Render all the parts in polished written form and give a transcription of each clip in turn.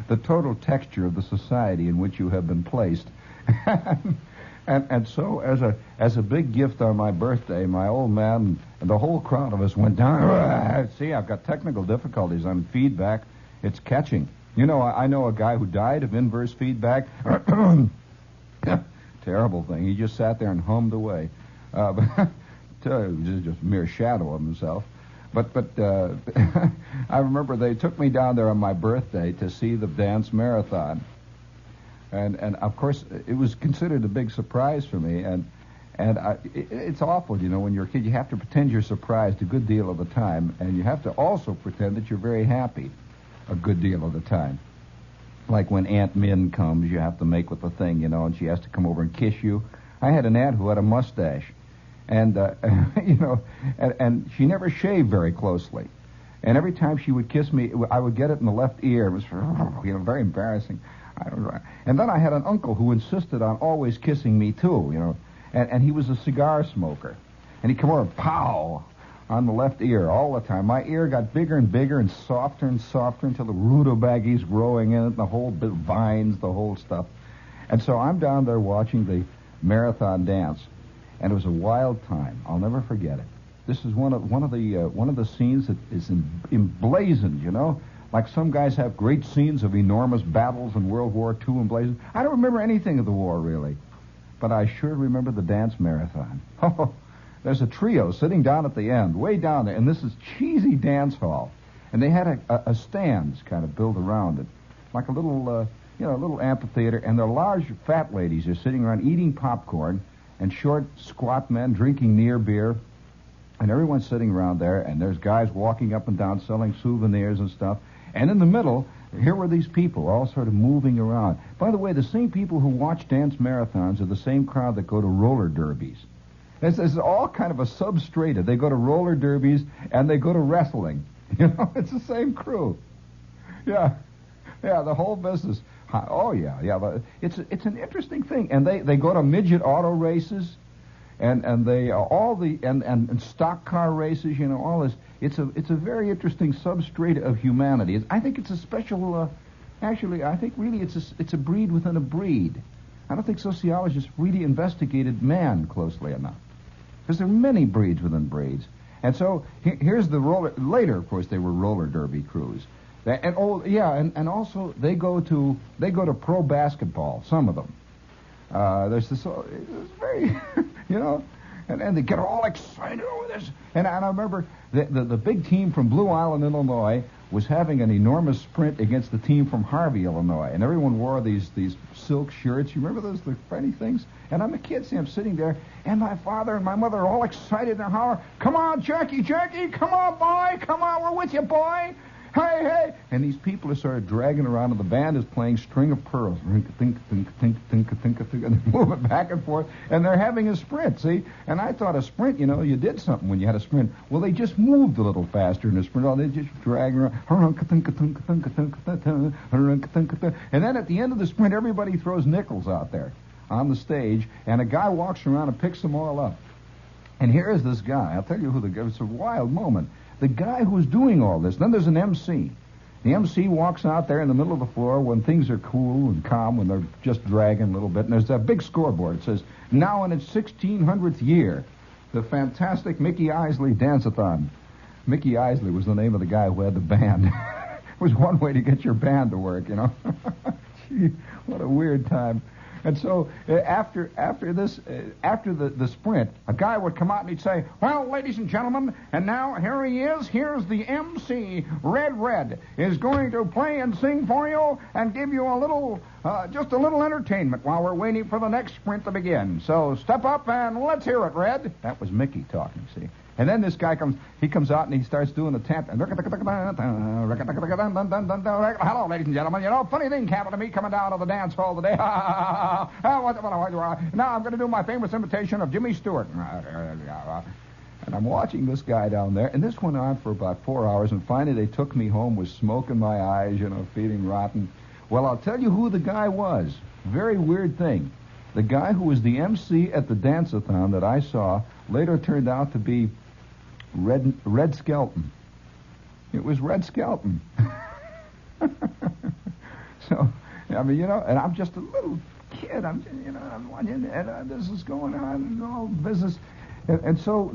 the total texture of the society in which you have been placed. And so, as a big gift on my birthday, my old man and the whole crowd of us went down. See, I've got technical difficulties on feedback. It's catching. You know, I know a guy who died of inverse feedback. Terrible thing. He just sat there and hummed away. But just a mere shadow of himself. But I remember they took me down there on my birthday to see the dance marathon. And of course, it was considered a big surprise for me. And it's awful, you know, when you're a kid. You have to pretend you're surprised a good deal of the time. And you have to also pretend that you're very happy a good deal of the time. Like when Aunt Min comes, you have to make with the thing, you know, and she has to come over and kiss you. I had an aunt who had a mustache. And, you know, and she never shaved very closely. And every time she would kiss me, I would get it in the left ear. It was, you know, very embarrassing. And then I had an uncle who insisted on always kissing me, too, you know. And he was a cigar smoker. And he'd come over and pow on the left ear all the time. My ear got bigger and bigger and softer until the rutabagas growing in it, the whole bit vines, the whole stuff. And so I'm down there watching the marathon dance. And it was a wild time. I'll never forget it. This is one of the scenes that is emblazoned, you know. Like some guys have great scenes of enormous battles in World War II emblazoned. I don't remember anything of the war, really. But I sure remember the dance marathon. Oh, there's a trio sitting down at the end, way down there. And this is cheesy dance hall. And they had a stands kind of built around it. Like a little, a little amphitheater. And the large fat ladies are sitting around eating popcorn. And short, squat men drinking near beer. And everyone's sitting around there, and there's guys walking up and down selling souvenirs and stuff. And in the middle, here were these people all sort of moving around. By the way, the same people who watch dance marathons are the same crowd that go to roller derbies. It's all kind of a substrata. They go to roller derbies, and they go to wrestling. You know, it's the same crew. Yeah, the whole business. Oh, yeah. But it's an interesting thing. And they go to midget auto races, and they all the and stock car races. You know, all this. It's a very interesting substrata of humanity. I think it's a special. Actually, I think really it's a breed within a breed. I don't think sociologists really investigated man closely enough, because there are many breeds within breeds. And so here's the roller. Later, of course, they were roller derby crews. And also they go to pro basketball. Some of them. There's this. It's very, you know, and they get all excited over this. And I remember the big team from Blue Island, Illinois, was having an enormous sprint against the team from Harvey, Illinois, and everyone wore these silk shirts. You remember those, the funny things? And I'm a kid, see, I'm sitting there, and my father and my mother are all excited and holler, "Come on, Jackie, come on, boy, come on, we're with you, boy. Hey!" And these people are sort of dragging around, and the band is playing String of Pearls. And they're moving back and forth, and they're having a sprint, see? And I thought a sprint, you know, you did something when you had a sprint. Well, they just moved a little faster in a sprint. They just dragging around. And then at the end of the sprint, everybody throws nickels out there on the stage, and a guy walks around and picks them all up. And here is this guy. I'll tell you who the guy. It's a wild moment. The guy who's doing all this. Then there's an MC. The MC walks out there in the middle of the floor when things are cool and calm, when they're just dragging a little bit. And there's a big scoreboard. It says, now in its 1600th year, the fantastic Mickey Isley Dance-a-thon. Mickey Isley was the name of the guy who had the band. It was one way to get your band to work, you know. Gee, what a weird time. And so after the sprint, a guy would come out and he'd say, "Well, ladies and gentlemen, and now here he is. Here's the MC. Red is going to play and sing for you and give you just a little entertainment while we're waiting for the next sprint to begin. So step up and let's hear it, Red." That was Mickey talking, see. And then this guy comes out and he starts doing the tap. "Hello, ladies and gentlemen. You know, funny thing happened to me coming down to the dance hall today. Now I'm going to do my famous imitation of Jimmy Stewart." And I'm watching this guy down there, and this went on for about 4 hours, and finally they took me home with smoke in my eyes, you know, feeling rotten. Well, I'll tell you who the guy was. Very weird thing. The guy who was the MC at the dance-a-thon that I saw later turned out to be Red Skelton. It was Red Skelton. So, I mean, and I'm just a little kid. I'm watching, and this is going on, and all business, and so.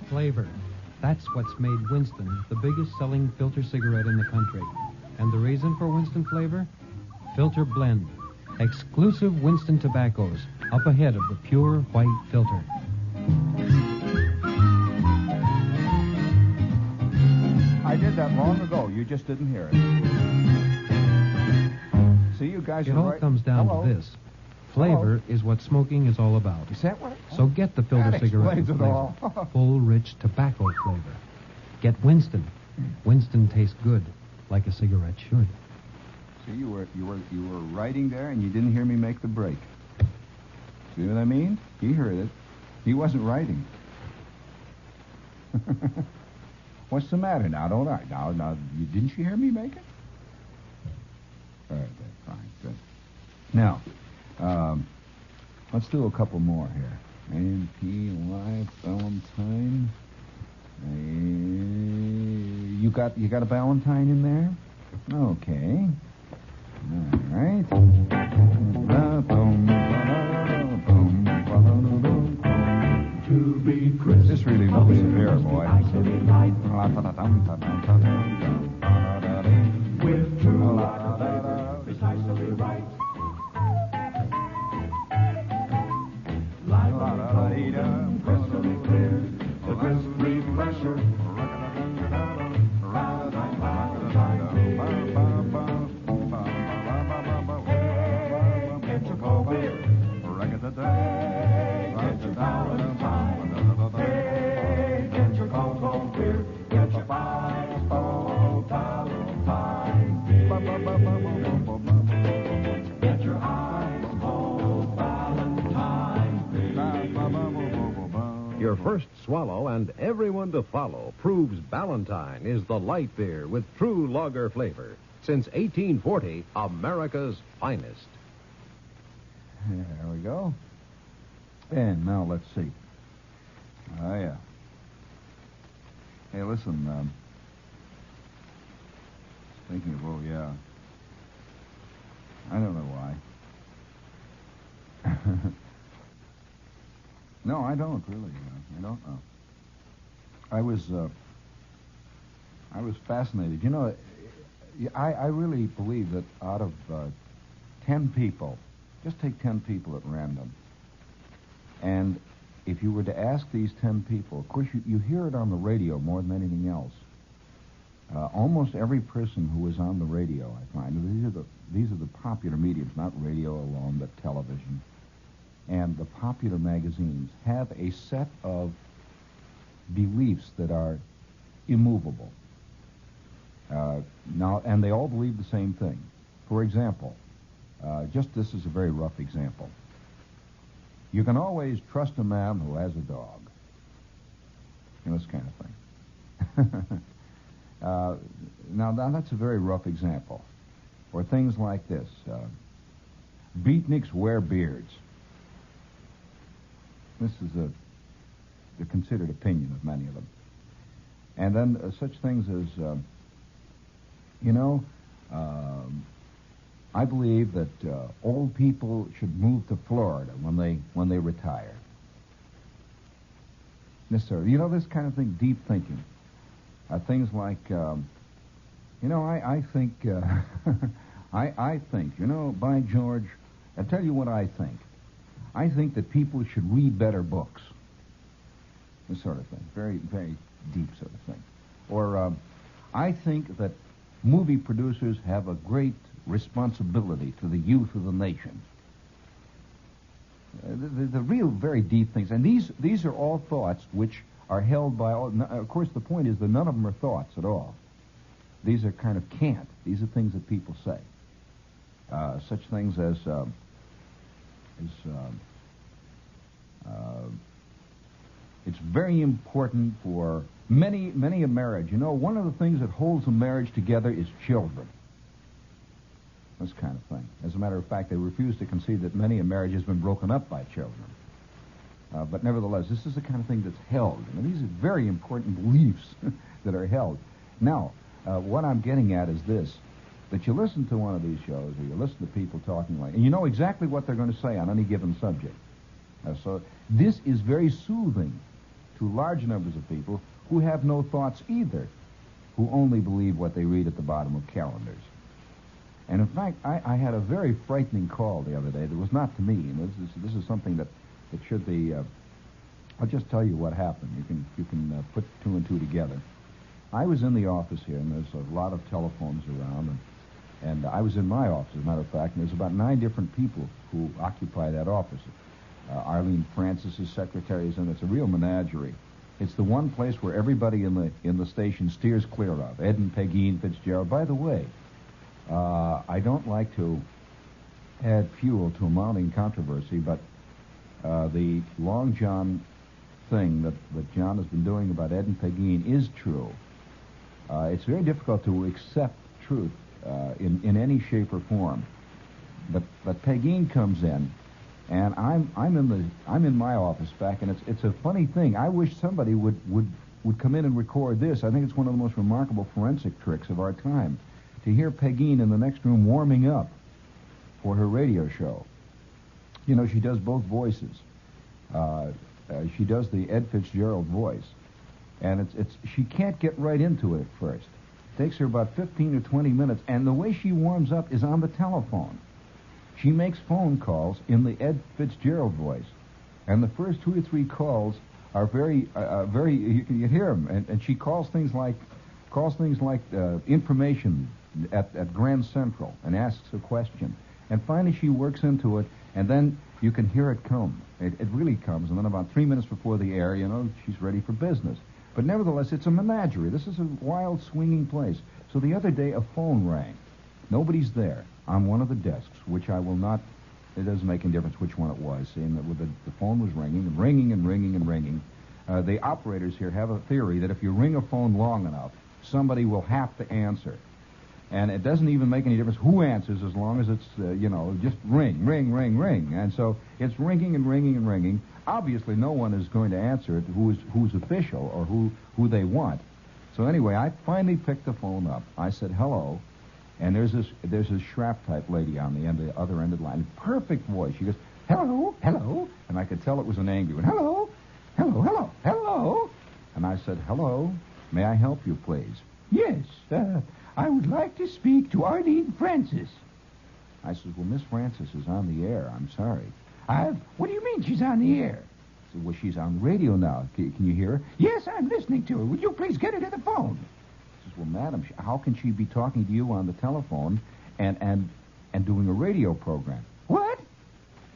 Flavor. That's what's made Winston the biggest selling filter cigarette in the country. And the reason for Winston flavor? Filter Blend. Exclusive Winston tobaccos up ahead of the pure white filter. I did that long ago. You just didn't hear it. See, you guys It are all right. comes down Hello? to this. Flavor is what smoking is all about. Is that what? So get the filter That cigarette explains with it flavor. all. Full, rich tobacco flavor. Get Winston. Winston tastes good, like a cigarette should. See, you were writing there, and you didn't hear me make the break. See what I mean? He heard it. He wasn't writing. What's the matter now? Don't I? Now, didn't you hear me make it? All right, then, fine, good. Now, let's do a couple more here. A.P. Live Valentine. You got a Valentine in there? Okay. All right. To be crisp. This really moves the air, boy. With true flavor, precisely right. Live on crystal clear, the crisp refresher. Get your cold beer. Get your Valentine. Hey, get your cold beer. Get your fine cold Valentine beer. Get your ice cold Valentine beer. Your first swallow and everyone to follow proves Ballantine is the light beer with true lager flavor. Since 1840, America's finest. There we go. And now let's see. Oh, yeah. Hey, listen, thinking of, I don't know why. No, I don't really. I don't know. I was fascinated. I really believe that out of 10 people, just take 10 people at random, and if you were to ask these 10 people, of course you hear it on the radio more than anything else. Almost every person who is on the radio, I find, these are the popular mediums, not radio alone, but television, and the popular magazines have a set of beliefs that are immovable. Now, and they all believe the same thing. For example, this is a very rough example. You can always trust a man who has a dog. This kind of thing. Now, that's a very rough example. Or things like this. Beatniks wear beards. This is the considered opinion of many of them. And then such things as, I believe that old people should move to Florida when they retire. This this kind of thing, deep thinking. Things like, I think, I think, by George, I'll tell you what I think. I think that people should read better books. This sort of thing. Very, very deep sort of thing. Or, I think that movie producers have a great responsibility to the youth of the nation. The real, very deep things. And these are all thoughts which are held by all... Of course, the point is that none of them are thoughts at all. These are kind of cant. These are things that people say. Such things as It's very important for many a marriage. You know, one of the things that holds a marriage together is children. This kind of thing. As a matter of fact, they refuse to concede that many a marriage has been broken up by children. But nevertheless, this is the kind of thing that's held. And these are very important beliefs that are held. Now, what I'm getting at is this, that you listen to one of these shows, or you listen to people talking like, and you know exactly what they're going to say on any given subject. So this is very soothing to large numbers of people who have no thoughts either, who only believe what they read at the bottom of calendars. And in fact, I had a very frightening call the other day that was not to me. And this is something that should be. I'll just tell you what happened. You can put two and two together. I was in the office here, and there's a lot of telephones around, and I was in my office, as a matter of fact, and there's about 9 different people who occupy that office. Arlene Francis's secretary is in. It's a real menagerie. It's the one place where everybody in the station steers clear of. Ed and Peggy and Fitzgerald. By the way, I don't like to add fuel to a mounting controversy, but the Long John thing that John has been doing about Ed and Peggy is true. It's very difficult to accept truth in any shape or form. But Peggy comes in, and I'm in my office back, and it's a funny thing. I wish somebody would come in and record this. I think it's one of the most remarkable forensic tricks of our time, to hear Peggy in the next room warming up for her radio show. You know, she does both voices. She does the Ed Fitzgerald voice, and she can't get right into it at first. It takes her about 15 or 20 minutes, and the way she warms up is on the telephone. She makes phone calls in the Ed Fitzgerald voice, and the first 2 or 3 calls are very you hear them, and she calls things like information at Grand Central and asks a question, and finally she works into it, and then you can hear it come. It really comes, and then about 3 minutes before the air, you know, she's ready for business. But nevertheless, it's a menagerie. This is a wild, swinging place. So the other day, a phone rang. Nobody's there on one of the desks, which I will not. It doesn't make any difference which one it was. And the phone was ringing and ringing and ringing and ringing. The operators here have a theory that if you ring a phone long enough, somebody will have to answer. And it doesn't even make any difference who answers as long as it's, just ring, ring, ring, ring. And so it's ringing and ringing and ringing. Obviously, no one is going to answer it who's official or who they want. So anyway, I finally picked the phone up. I said, hello. And there's this Schrapp-type lady on the other end of the line. Perfect voice. She goes, hello, hello. And I could tell it was an angry one. Hello, hello, hello, hello. And I said, hello, may I help you, please? Yes, I would like to speak to Arlene Francis. I said, well, Miss Francis is on the air. I'm sorry. What do you mean she's on the air? I said, well, she's on the radio now. Can you hear her? Yes, I'm listening to her. Would you please get her to the phone? I said, well, madam, how can she be talking to you on the telephone and doing a radio program? What?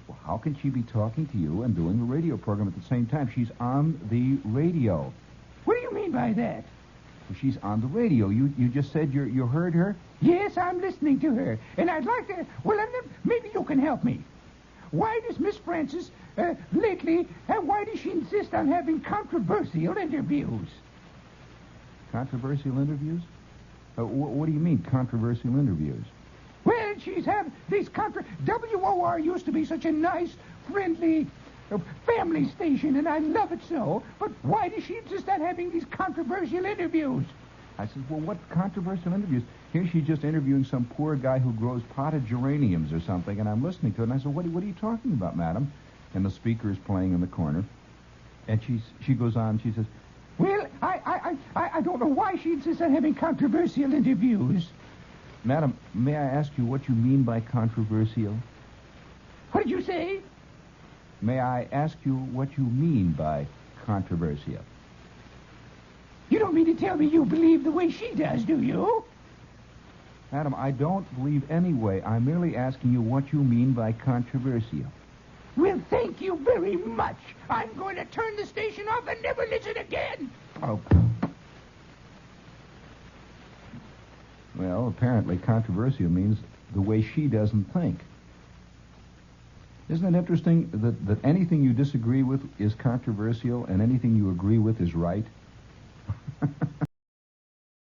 Well, how can she be talking to you and doing a radio program at the same time? She's on the radio. What do you mean by that? Well, she's on the radio. You just said you heard her? Yes, I'm listening to her. And I'd like to... Well, maybe you can help me. Why does Miss Francis, lately, why does she insist on having controversial interviews? Controversial interviews? What do you mean, controversial interviews? Well, she's had these WOR used to be such a nice, friendly, family station, and I love it so. But why does she insist on having these controversial interviews? I said, well, what controversial interviews? Here she's just interviewing some poor guy who grows potted geraniums or something, and I'm listening to it, and I said, what are you talking about, madam? And the speaker is playing in the corner, and she goes on, she says, well, I don't know why she insists on having controversial interviews. Madam, may I ask you what you mean by controversial? What did you say? May I ask you what you mean by controversial? You don't mean to tell me you believe the way she does, do you? Madam, I don't believe any way. I'm merely asking you what you mean by controversial. Well, thank you very much. I'm going to turn the station off and never listen again. Oh. Well, apparently controversial means the way she doesn't think. Isn't it interesting that anything you disagree with is controversial and anything you agree with is right?